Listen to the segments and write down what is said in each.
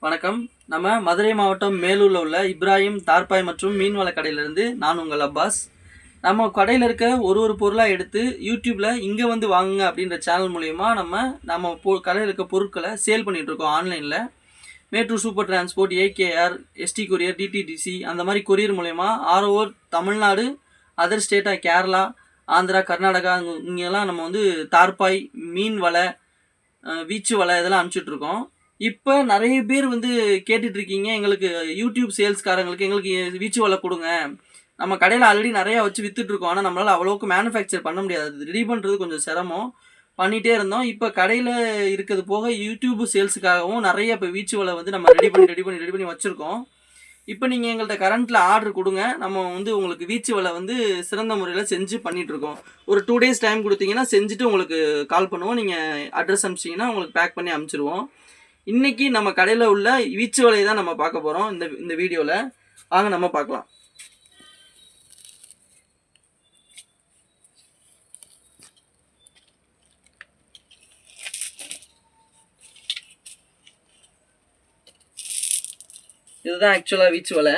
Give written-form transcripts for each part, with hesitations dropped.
வணக்கம். நம்ம மதுரை மாவட்டம் மேலூரில் உள்ள இப்ராஹிம் தார்பாய் மற்றும் மீன்வள கடையிலேருந்து நான் உங்கள் அப்பாஸ். நம்ம கடையில் இருக்க ஒரு பொருளாக எடுத்து யூடியூப்பில் இங்கே வந்து வாங்குங்க அப்படின்ற சேனல் மூலயமா நம்ம கடையில் இருக்க பொருட்களை சேல் பண்ணிகிட்ருக்கோம் ஆன்லைனில். Mettur super transport, AKR, ST courier, DTDC அந்த மாதிரி கொரியர் மூலயமா ஆல் ஓவர் தமிழ்நாடு, அதர் ஸ்டேட்டாக கேரளா, ஆந்திரா, கர்நாடகா இங்கெல்லாம் நம்ம வந்து தார்பாய், மீன் வலை, வீச்சு வலை இதெல்லாம் அனுப்பிச்சிட்ருக்கோம். இப்போ நிறைய பேர் வந்து கேட்டுட்ருக்கீங்க, எங்களுக்கு யூடியூப் சேல்ஸ்காரங்களுக்கு எங்களுக்கு வீச்சு வலை கொடுங்க. நம்ம கடையில் ஆல்ரெடி நிறையா வச்சு விற்றுட்ருக்கோம். ஆனால் நம்மளால் அவ்வளோக்கு மேனுஃபேக்சர் பண்ண முடியாது. அது ரெடி பண்ணுறது கொஞ்சம் சிரமம். பண்ணிகிட்டே இருந்தோம். இப்போ கடையில் இருக்கிறது போக யூடியூப் சேல்ஸுக்காகவும் நிறைய இப்போ வீச்சு வலை வந்து நம்ம ரெடி பண்ணி வச்சுருக்கோம். இப்போ நீங்கள் எங்கள்கிட்ட கரண்ட்டில் ஆர்டர் கொடுங்க. நம்ம வந்து உங்களுக்கு வீச்சு வலை வந்து சிறந்த முறையில் செஞ்சு பண்ணிகிட்ருக்கோம். ஒரு 2 days டைம் கொடுத்தீங்கன்னா செஞ்சுட்டு உங்களுக்கு கால் பண்ணுவோம். நீங்கள் அட்ரஸ் அனுப்பிச்சிங்கன்னா உங்களுக்கு பேக் பண்ணி அனுப்பிச்சிடுவோம். இன்றைக்கி நம்ம கடையில் உள்ள வீச்சு வலையை தான் நம்ம பார்க்க போகிறோம் இந்த வீடியோவில். வாங்க நம்ம பார்க்கலாம். இதுதான் ஆக்சுவலாக வீச்சு வலை.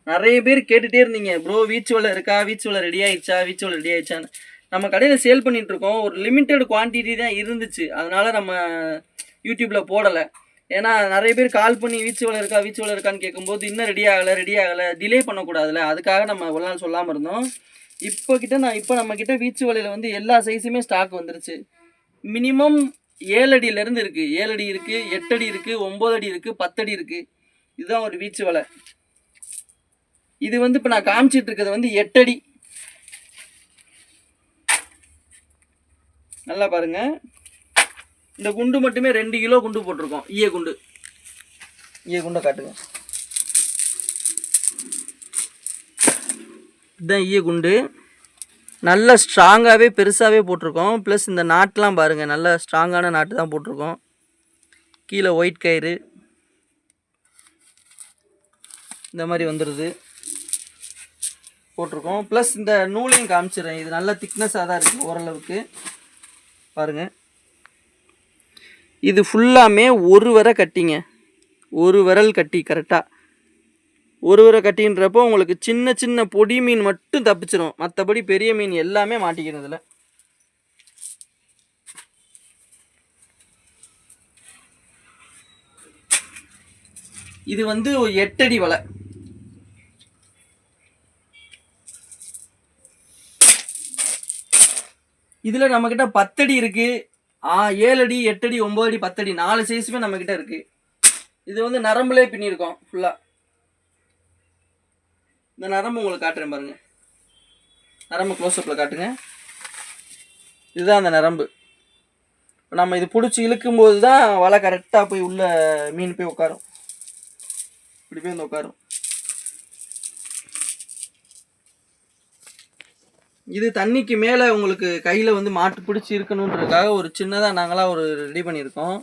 நிறைய பேர் கேட்டுகிட்டே இருந்தீங்க, ப்ரோ வீச்சு வலை இருக்கா, வீச்சு வலை ரெடி ஆயிடுச்சான்னு. நம்ம கடையில் சேல் பண்ணிகிட்ருக்கோம். ஒரு லிமிட்டட் குவான்டிட்டி தான் இருந்துச்சு, அதனால் நம்ம யூடியூப்பில் போடலை. ஏன்னா நிறைய பேர் கால் பண்ணி வீச்சு வலை இருக்கான்னு கேட்கும்போது இன்னும் ரெடி ஆகலை டிலே பண்ணக்கூடாதுல்ல, அதுக்காக நம்ம ஒரு நாள் சொல்லாமல் இருந்தோம். இப்போ நம்மக்கிட்ட வீச்சு வலையில் வந்து எல்லா சைஸுமே ஸ்டாக் வந்துருச்சு. மினிமம் 7 அடியிலேருந்து இருக்குது. 7 அடி இருக்குது, 8 அடி இருக்குது, 9 அடி இருக்குது, 10 அடி இருக்குது. இதுதான் ஒரு வீச்சு வலை. இது வந்து இப்போ நான் காமிச்சிட்டு இருக்கிறது வந்து 8 அடி. நல்லா பாருங்க, இந்த குண்டு மட்டுமே 2 கிலோ குண்டு போட்டிருக்கோம். ஈய குண்டை காட்டுங்க. இதுதான் ஈய குண்டு. நல்ல ஸ்ட்ராங்காகவே பெருசாகவே போட்டிருக்கோம். ப்ளஸ் இந்த நாட்டெலாம் பாருங்கள், நல்ல ஸ்ட்ராங்கான நாட்டு தான் போட்டிருக்கோம். கீழே ஒயிட் கயிறு இந்த மாதிரி வந்துடுது போட்டிருக்கோம். ப்ளஸ் இந்த நூலையும் காமிச்சிடுறேன். இது நல்ல திக்னஸாக தான் இருக்குது ஓரளவுக்கு. பாருங்கள், இது ஃபுல்லாமே ஒரு வரை கட்டிங்க. ஒரு விரல் கட்டி கரெக்டாக ஒரு வரை கட்டின்றப்போ உங்களுக்கு சின்ன சின்ன பொடி மீன் மட்டும் தப்பிச்சிடும். மற்றபடி பெரிய மீன் எல்லாமே மாட்டிக்கிறதுல. இது வந்து 8 அடி வலை. இதில் நம்மக்கிட்ட 10 அடி இருக்குது, 7 அடி, 8 அடி, 9 அடி, 10 அடி 4 சைஸுமே நம்மக்கிட்ட இருக்குது. இது வந்து நரம்புலே பின்னிருக்கோம் ஃபுல்லாக. இந்த நரம்பு உங்களுக்கு காட்டுறேன் பாருங்கள். நரம்பு க்ளோஸ்அப்பில் காட்டுங்க. இதுதான் அந்த நரம்பு. இப்போ நம்ம இது பிடிச்சி இழுக்கும்போது தான் வலை கரெக்டாக போய் உள்ள மீன் போய் உட்காரும். இப்படி போய் வந்து உட்காரும். இது தண்ணிக்கு மேலே உங்களுக்கு கையில் வந்து மாட்டு பிடிச்சி இருக்கணுன்றதுக்காக ஒரு சின்னதாக நாங்களாம் ஒரு ரெடி பண்ணியிருக்கோம்.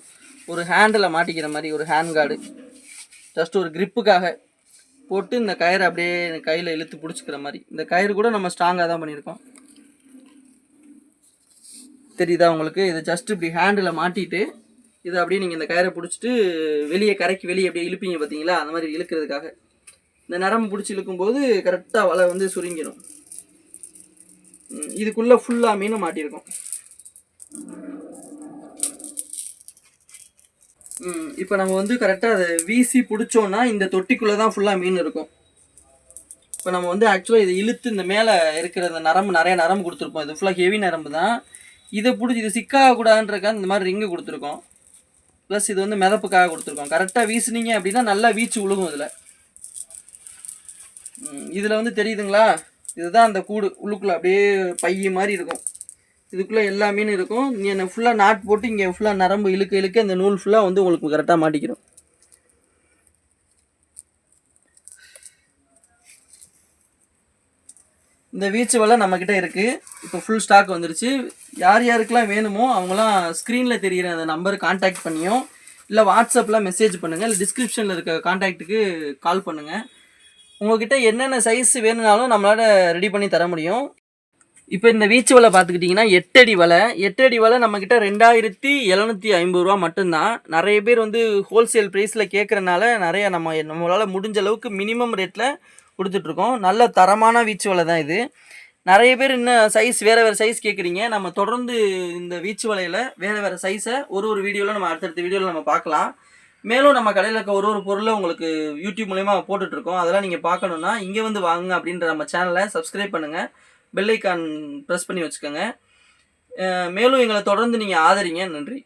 ஒரு ஹேண்டில் மாட்டிக்கிற மாதிரி ஒரு ஹேண்ட் கார்டு, ஜஸ்ட் ஒரு கிரிப்புக்காக போட்டு இந்த கயிறை அப்படியே கையில் இழுத்து பிடிச்சிக்கிற மாதிரி. இந்த கயிறு கூட நம்ம ஸ்ட்ராங்காக தான் பண்ணியிருக்கோம். தெரியுதா உங்களுக்கு? இதை ஜஸ்ட் இப்படி ஹேண்டில் மாட்டிட்டு இதை அப்படியே நீங்கள் இந்த கயிறை பிடிச்சிட்டு கரைக்கு வெளியே அப்படியே இழுப்பீங்க பார்த்தீங்களா, அந்த மாதிரி இழுக்கிறதுக்காக. இந்த நரம்பு பிடிச்சி இழுக்கும்போது கரெக்டாக வலை வந்து சுருங்கிடும். இதுக்குள்ளே ஃபுல்லாக மீனும் மாட்டியிருக்கோம். இப்போ நம்ம வந்து கரெக்டாக அதை வீசி பிடிச்சோன்னா இந்த தொட்டிக்குள்ளே தான் ஃபுல்லாக மீன் இருக்கும். இப்போ நம்ம வந்து ஆக்சுவலாக இதை இழுத்து இந்த மேலே இருக்கிற அந்த நரம்பு, நிறைய நரம்பு கொடுத்துருப்போம். இது ஃபுல்லாக ஹெவி நரம்பு தான். இதை பிடிச்சி இது சிக்காகக்கூடாதுன்றக்காக இந்த மாதிரி ரிங்கு கொடுத்துருக்கோம். ப்ளஸ் இது வந்து மிதப்புக்காக கொடுத்துருக்கோம். கரெக்டாக வீசுனீங்க அப்படின்னா நல்லா வீச்சு விழுகும். இதில் வந்து தெரியுதுங்களா, இதுதான் அந்த கூடு. உள்ளுக்குள்ளே அப்படியே பைய மாதிரி இருக்கும். இதுக்குள்ளே எல்லா மீனும் இருக்கும். நீ என்ன ஃபுல்லாக நாட் போட்டு இங்கே ஃபுல்லாக நரம்பு இழுக்க இந்த நூல் ஃபுல்லாக வந்து உங்களுக்கு கரெக்டாக மாட்டிக்கிறோம். இந்த வீச்சு வலை நம்மக்கிட்ட இருக்குது. இப்போ ஃபுல் ஸ்டாக் வந்துருச்சு. யாருக்கெல்லாம் வேணுமோ அவங்களாம் ஸ்க்ரீனில் தெரிகிற அந்த நம்பர் கான்டாக்ட் பண்ணியும், இல்லை வாட்ஸ்அப்பில் மெசேஜ் பண்ணுங்கள், இல்லை டிஸ்கிரிப்ஷனில் இருக்க கான்டாக்ட்டுக்கு கால் பண்ணுங்கள். உங்கள்கிட்ட என்னென்ன சைஸ் வேணும்னாலும் நம்மளால் ரெடி பண்ணி தர முடியும். இப்போ இந்த வீச்சு வலை பார்த்துக்கிட்டிங்கன்னா 8 அடி வலை. 8 அடி வலை நம்மக்கிட்ட 2750 ரூபா மட்டும்தான். நிறைய பேர் வந்து ஹோல்சேல் ப்ரைஸில் கேட்குறனால நிறைய நம்மளால் முடிஞ்ச அளவுக்கு மினிமம் ரேட்டில் கொடுத்துட்ருக்கோம். நல்ல தரமான வீச்சு வலை தான் இது. நிறைய பேர் இன்னும் சைஸ் வேறு சைஸ் கேட்குறீங்க. நம்ம தொடர்ந்து இந்த வீச்சு வலையில் வேறு சைஸை ஒரு வீடியோவில் நம்ம அடுத்தடுத்த வீடியோவில் நம்ம பார்க்கலாம். மேலும் நம்ம கடையில் இருக்க ஒரு பொருளை உங்களுக்கு யூடியூப் மூலயமா போட்டுட்ருக்கோம். அதெல்லாம் நீங்கள் பார்க்கணுன்னா இங்கே வந்து வாங்குங்க அப்படின்ற நம்ம சேனலை சப்ஸ்கிரைப் பண்ணுங்கள். பெல் ஐக்கான் ப்ரெஸ் பண்ணி வச்சுக்கோங்க. மேலும் எங்களை தொடர்ந்து நீங்கள் ஆதரிங்க. நன்றி.